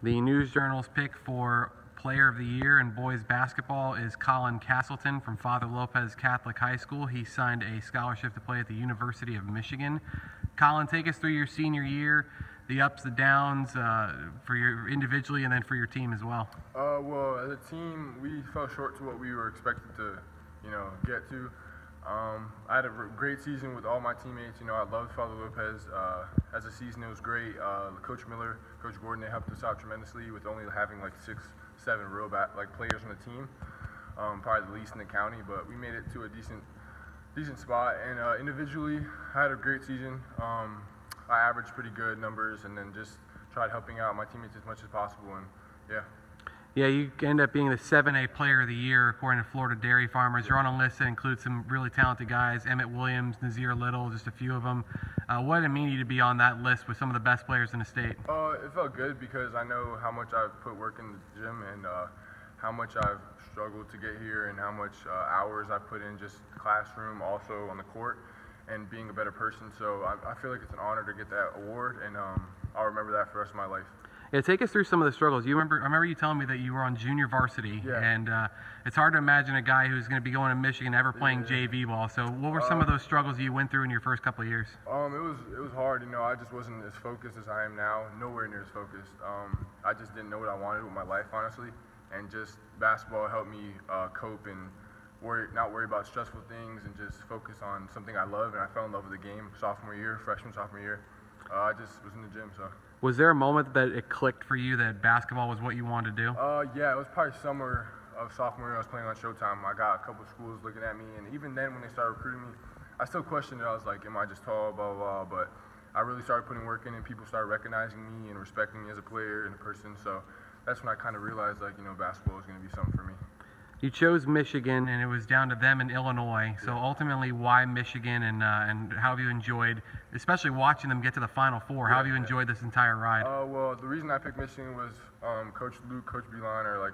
The News Journal's pick for Player of the Year in boys basketball is Colin Castleton from Father Lopez Catholic High School. He signed a scholarship to play at the University of Michigan. Colin, take us through your senior year, the ups, the downs, for your individually and then for your team as well. Well, as a team, we fell short to what we were expected to, get to. I had a great season with all my teammates. I loved Father Lopez. As a season, it was great. Coach Miller, Coach Gordon, they helped us out tremendously with only having like 6, 7 real players on the team. Probably the least in the county, but we made it to a decent spot. And individually, I had a great season. I averaged pretty good numbers, and then just tried helping out my teammates as much as possible. And yeah. Yeah, you end up being the 7A Player of the Year according to Florida Dairy Farmers. You're on a list that includes some really talented guys, Emmett Williams, Nazir Little, just a few of them. What did it mean to you to be on that list with some of the best players in the state? It felt good because I know how much I've put work in the gym and how much I've struggled to get here and how much hours I've put in just classroom, also on the court, and being a better person. So I feel like it's an honor to get that award, and I'll remember that for the rest of my life. Yeah, take us through some of the struggles. I remember you telling me that you were on junior varsity, yeah. And it's hard to imagine a guy who's going to be going to Michigan ever playing JV ball. So what were some of those struggles you went through in your first couple of years? It was hard. I just wasn't as focused as I am now. Nowhere near as focused. I just didn't know what I wanted with my life, honestly, and just basketball helped me cope and not worry about stressful things and just focus on something I love. And I fell in love with the game sophomore year. I just was in the gym, so. Was there a moment that it clicked for you that basketball was what you wanted to do? Yeah, it was probably summer of sophomore year. I was playing on Showtime. I got a couple schools looking at me, and even then when they started recruiting me, I still questioned it. I was like, am I just tall, blah, blah, blah, but I really started putting work in, and people started recognizing me and respecting me as a player and a person, so that's when I kind of realized, basketball was going to be something for me. You chose Michigan, and it was down to them in Illinois. So ultimately, why Michigan, and how have you enjoyed, especially watching them get to the Final Four? How have you enjoyed this entire ride? Well, the reason I picked Michigan was Coach Luke, Coach Belon are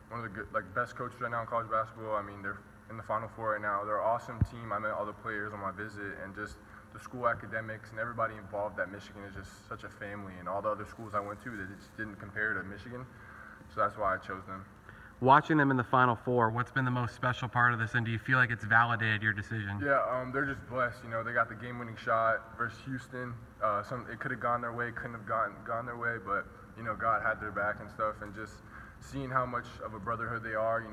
one of the good, best coaches right now in college basketball. I mean, they're in the Final Four right now. They're an awesome team. I met all the players on my visit, and just the school academics and everybody involved at Michigan is just such a family. And all the other schools I went to, they just didn't compare to Michigan. So that's why I chose them. Watching them in the Final Four, what's been the most special part of this, and do you feel like it's validated your decision? Yeah, they're just blessed. They got the game-winning shot versus Houston. It could have gone their way, couldn't have gone their way, but God had their back and stuff. And just seeing how much of a brotherhood they are.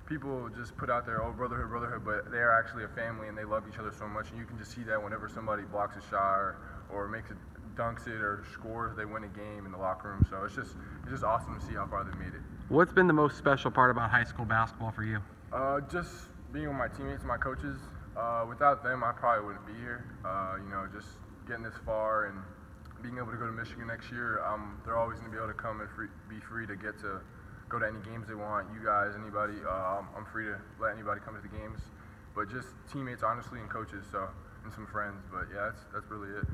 People just put out there, oh, brotherhood, but they are actually a family and they love each other so much. And you can just see that whenever somebody blocks a shot or makes it, dunks it or scores, they win a game in the locker room. So it's just awesome to see how far they made it. What's been the most special part about high school basketball for you? Just being with my teammates and my coaches. Without them, I probably wouldn't be here. Just getting this far and being able to go to Michigan next year, they're always going to be able to come and be free to get to go to any games they want. You guys, anybody, I'm free to let anybody come to the games. But just teammates, honestly, and coaches, and some friends. But yeah, that's really it.